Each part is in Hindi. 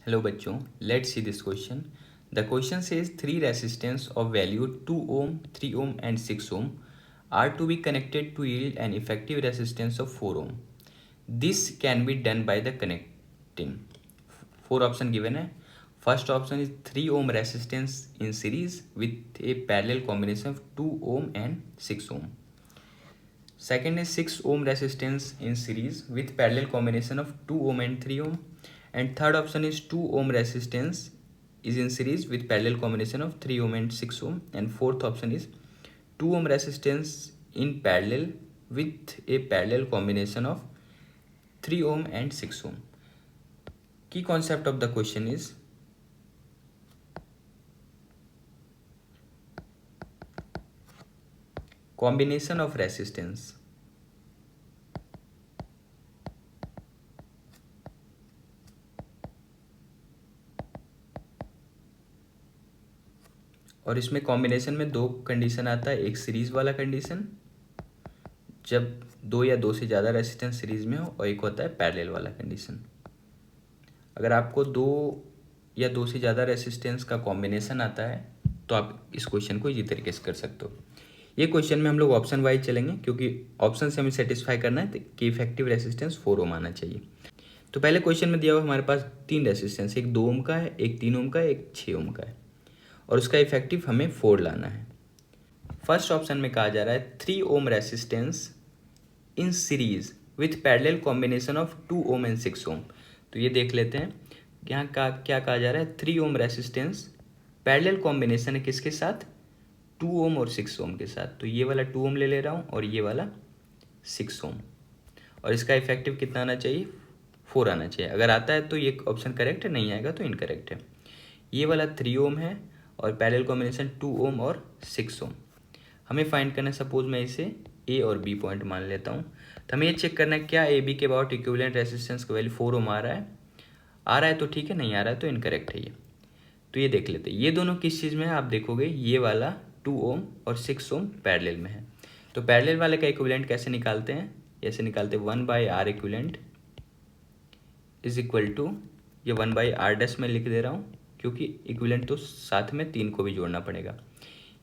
हेलो बच्चों, let's see this question. The question says three resistance of value 2 ohm, 3 ohm and 6 ohm are to be connected to yield an effective resistance of 4 ohm. This can be done by the connecting. Four option given है. First option is 3 ohm resistance in series with a parallel combination of 2 ohm and 6 ohm. Second is 6 ohm resistance in series with parallel combination of 2 ohm and 3 ohm. And third option is 2 ohm resistance is in series with parallel combination of 3 ohm and 6 ohm. And fourth option is 2 ohm resistance in parallel with a parallel combination of 3 ohm and 6 ohm. Key concept of the question is combination of resistance. और इसमें कॉम्बिनेशन में दो कंडीशन आता है. एक सीरीज वाला कंडीशन जब दो या दो से ज़्यादा रेसिस्टेंस सीरीज में हो, और एक होता है पैरेलल वाला कंडीशन. अगर आपको दो या दो से ज़्यादा रेसिस्टेंस का कॉम्बिनेशन आता है तो आप इस क्वेश्चन को इसी तरीके से कर सकते हो. ये क्वेश्चन में हम लोग ऑप्शन वाइज चलेंगे क्योंकि ऑप्शन से हमें सेटिस्फाई करना है कि इफेक्टिव रेसिस्टेंस 4 ओम आना चाहिए. तो पहले क्वेश्चन में दिया हुआ हमारे पास तीन रेसिस्टेंस, एक 2 ओम का है, एक 3 ओम का है, एक 6 ओम का है, और उसका इफेक्टिव हमें 4 लाना है. फर्स्ट ऑप्शन में कहा जा रहा है 3 ohm resistance in series with parallel combination of 2 ohm and 6 ohm. तो ये देख लेते हैं यहाँ का क्या कहा जा रहा है. 3 ओम रेसिस्टेंस पैरेलल कॉम्बिनेशन है किसके साथ, 2 ओम और 6 ओम के साथ. तो ये वाला 2 ओम ले ले रहा हूँ और ये वाला 6 ओम, और इसका इफेक्टिव कितना आना चाहिए, 4 आना चाहिए. अगर आता है तो ये ऑप्शन करेक्ट है, नहीं आएगा तो इनकरेक्ट है. ये वाला 3 ओम है और पैरेलल कॉम्बिनेशन 2 ओम और 6 ओम. हमें फाइंड करना है, सपोज मैं इसे ए और बी पॉइंट मान लेता हूँ. तो हमें ये चेक करना है क्या ए बी के अबाउट इक्विवेलेंट रेसिस्टेंस का वैल्यू 4 ओम आ रहा है तो ठीक है, नहीं आ रहा है तो इनकरेक्ट है ये. तो ये देख लेते हैं ये दोनों किस चीज़ में है. आप देखोगे ये वाला 2 ओम और 6 ओम पैरेलल में है. तो पैरेलल वाले का इक्विवेलेंट कैसे निकालते हैं, ऐसे निकालते हैं 1/r equivalent is equal to, ये 1/r डैश में लिख दे रहा हूँ क्योंकि इक्विवेलेंट तो साथ में 3 को भी जोड़ना पड़ेगा.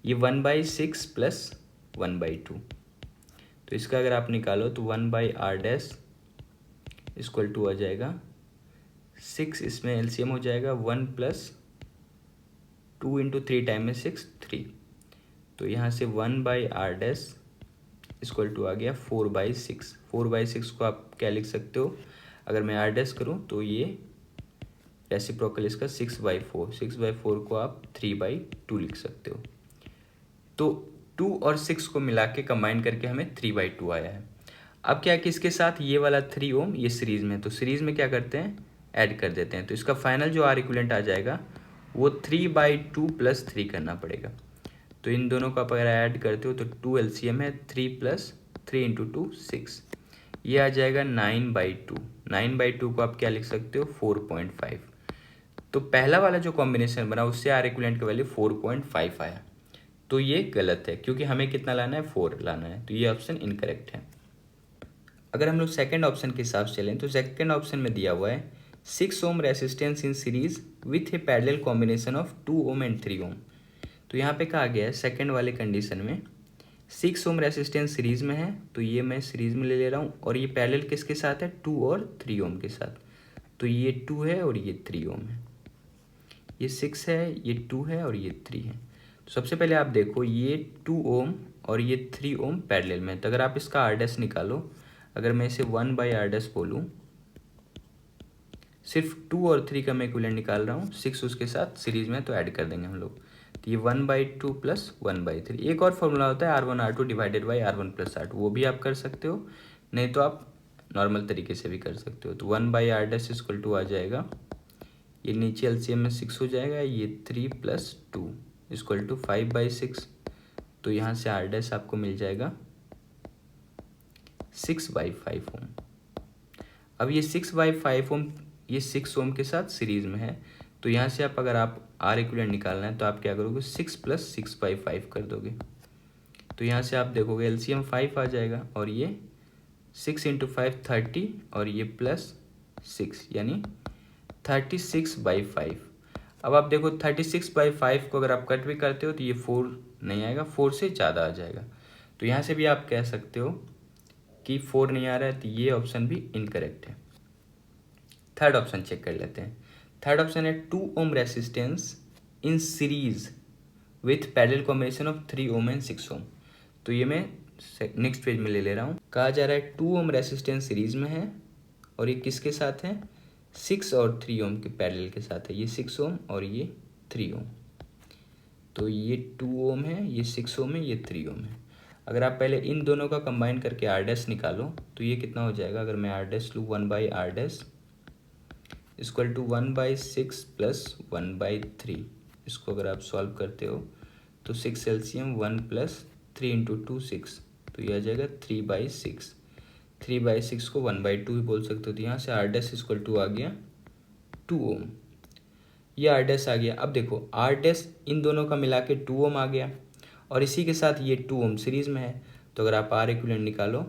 ये 1/6 प्लस 1/2. तो इसका अगर आप निकालो तो 1/r डैश इक्वल टू आ जाएगा 6, इसमें एलसीएम हो जाएगा 1 प्लस 2 इंटू 3 टाइम में 6 3. तो यहाँ से 1/r डैश इक्वल टू आ गया 4/6. 4/6 को आप क्या लिख सकते हो, अगर मैं r डैश करूँ तो ये रेसिप्रोकल इसका 6/4. 6/4 को आप 3/2 लिख सकते हो. तो 2 और 6 को मिला के कंबाइन करके हमें 3/2 आया है. अब क्या है कि इसके साथ ये वाला 3 ओम ये सीरीज में, तो सीरीज में क्या करते हैं, ऐड कर देते हैं. तो इसका फाइनल जो आर इक्विवेलेंट आ जाएगा वो 3/2 प्लस 3 करना पड़ेगा. तो इन दोनों को आप अगर ऐड करते हो तो 2 एलसीएम है, 3 प्लस 3 इंटू 2 6, ये आ जाएगा 9/2. 9/2 को आप क्या लिख सकते हो, 4.5. तो पहला वाला जो कॉम्बिनेशन बना उससे आर इक्विवेलेंट का वैल्यू 4.5 आया. तो ये गलत है क्योंकि हमें कितना लाना है, 4 लाना है. तो ये ऑप्शन इनकरेक्ट है. अगर हम लोग सेकेंड ऑप्शन के हिसाब से चलें तो सेकेंड ऑप्शन में दिया हुआ है 6 ohm resistance in series with a parallel combination of 2 ohm and 3 ohm. तो यहाँ पे कहा गया है सेकेंड वाले कंडीशन में 6 ओम रेसिस्टेंस सीरीज में है, तो ये मैं सीरीज में ले ले रहा हूँ, और ये पैरेलल किसके साथ है, 2 और 3 ओम के साथ. तो ये 2 है और ये 3 ओम है. ये 6 है, ये 2 है और ये 3 है. तो सबसे पहले आप देखो ये 2 ओम और ये 3 ओम पैरेलल में. तो अगर आप इसका आर डैश निकालो, अगर मैं इसे 1/r डैश बोलूँ, सिर्फ 2 और 3 का मैं इक्विवेलेंट निकाल रहा हूँ, 6 उसके साथ सीरीज में तो ऐड कर देंगे हम लोग. तो ये 1/2 प्लस 1/3. एक और फॉर्मूला होता है R1 R2 divided by R1 plus R2, वो भी आप कर सकते हो, नहीं तो आप नॉर्मल तरीके से भी कर सकते हो. तो 1/r डैश इक्वल टू आ जाएगा, ये नीचे एलसीएम में 6 हो जाएगा, ये 3 प्लस 2 इक्वल टू 5/6. तो यहाँ से आर डैश आपको मिल जाएगा 6/5 ओम. अब ये 6/5 ओम ये 6 ओम के साथ सीरीज में है, तो यहाँ से आप अगर आप आर इक्विवेलेंट निकालना है तो आप क्या करोगे, 6 प्लस 6/5 कर दोगे. तो यहाँ से आप देखोगे एलसीएम 5 आ जाएगा, और ये 6 इंटू 5 30, और ये प्लस 6 यानी 36/5। अब आप देखो 36/5 को अगर आप कट भी करते हो तो ये 4 नहीं आएगा, 4 से ज़्यादा आ जाएगा। तो यहाँ से भी आप कह सकते हो कि 4 नहीं आ रहा है, तो ये ऑप्शन भी इनकरेक्ट है। थर्ड ऑप्शन चेक कर लेते हैं। थर्ड ऑप्शन है 2 ohm resistance in series with parallel combination of 3 ohm and 6 ohm. तो ये मैं नेक्स्ट पेज में ले रहा हूँ। कहा जा रहा है 2 ओम रेसिस्टेंस सीरीज में है और ये किसके साथ है, 6 और 3 ओम के पैरेलल के साथ है। ये 6 ओम और ये 3 ओम। तो ये 2 ओम है, ये 6 ओम है, ये 3 ओम है। अगर आप पहले इन दोनों का कंबाइन करके आर डैश निकालो तो ये कितना हो जाएगा। अगर मैं आर डैश लूँ 1/r dash equal to 1/6 plus 1/3। इसको अगर आप सॉल्व करते हो तो 6 एलसीएम 1 प्लस 3 इंटू 2 6, तो ये आ जाएगा 3/6। 3/6 को 1/2 भी बोल सकते हो। तो यहाँ से आर डैश इक्वल टू आ गया 2 ओम। ये आर डैश आ गया। अब देखो आर डैश इन दोनों का मिला के 2 ओम आ गया और इसी के साथ ये 2 ओम सीरीज में है। तो अगर आप आर इक्विवेलेंट निकालो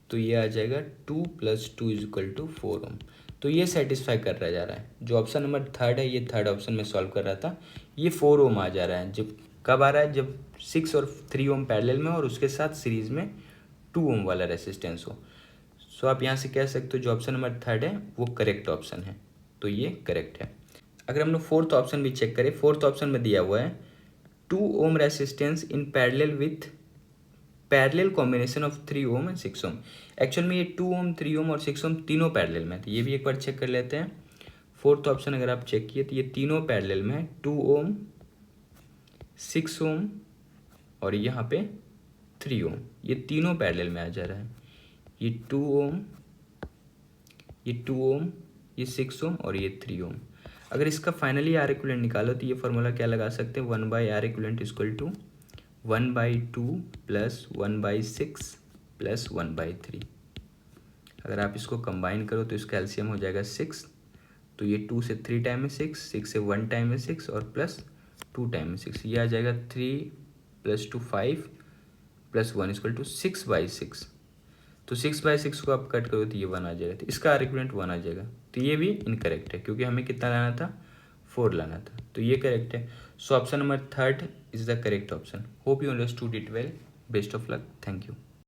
तो ये आ जाएगा 2 + 2 = 4 ओम। तो ये सेटिस्फाई कर रहा जा रहा है। जो ऑप्शन नंबर थर्ड है, ये थर्ड ऑप्शन में सॉल्व कर रहा था, ये 4 ओम आ जा रहा है। जब कब आ रहा है, जब 6 और 3 ओम पैरेलल में और उसके साथ सीरीज में 2 ओम वाला रेसिस्टेंस हो। सो आप यहाँ से कह सकते हो जो ऑप्शन नंबर थर्ड है वो करेक्ट ऑप्शन है। तो ये करेक्ट है। अगर हम लोग फोर्थ ऑप्शन भी चेक करें, फोर्थ ऑप्शन में दिया हुआ है 2 ohm resistance in parallel with parallel combination of 3 ohm and 6 ohm. Actual में ये 2 ओम 3 ओम और 6 ओम तीनों पैरेलल में है। तो ये भी एक बार चेक कर लेते हैं। फोर्थ ऑप्शन अगर आप चेक किए तो ये तीनों पैरेलल में है, 2 ओम 6 ओम और यहाँ पे 3 ओम, ये तीनों पैरेलल में आ जा रहा है। ये 2 ओम, ये 2 ओम, ये 6 ओम और ये 3 ओम। अगर इसका फाइनली आर इक्विवेलेंट निकालो तो ये फॉर्मूला क्या लगा सकते हैं, 1/r equivalent equal to 1/2 plus 1/6 plus 1/3। अगर आप इसको कंबाइन करो तो इसका एलसीएम हो जाएगा 6। तो ये 2 से 3 टाइम में 6, 6 से 1 टाइम में 6 और प्लस 2 टाइम में 6। ये आ जाएगा 3 + 2 5 प्लस 1 = 6/6। तो 6/6 को आप कट करो तो ये 1 आ जाएगा। तो इसका आर्ग्यूमेंट 1 आ जाएगा। तो ये भी इनकरेक्ट है क्योंकि हमें कितना लाना था, 4 लाना था। तो ये करेक्ट है। So option number third is the correct option. Hope you understood it well. Best of luck. Thank you.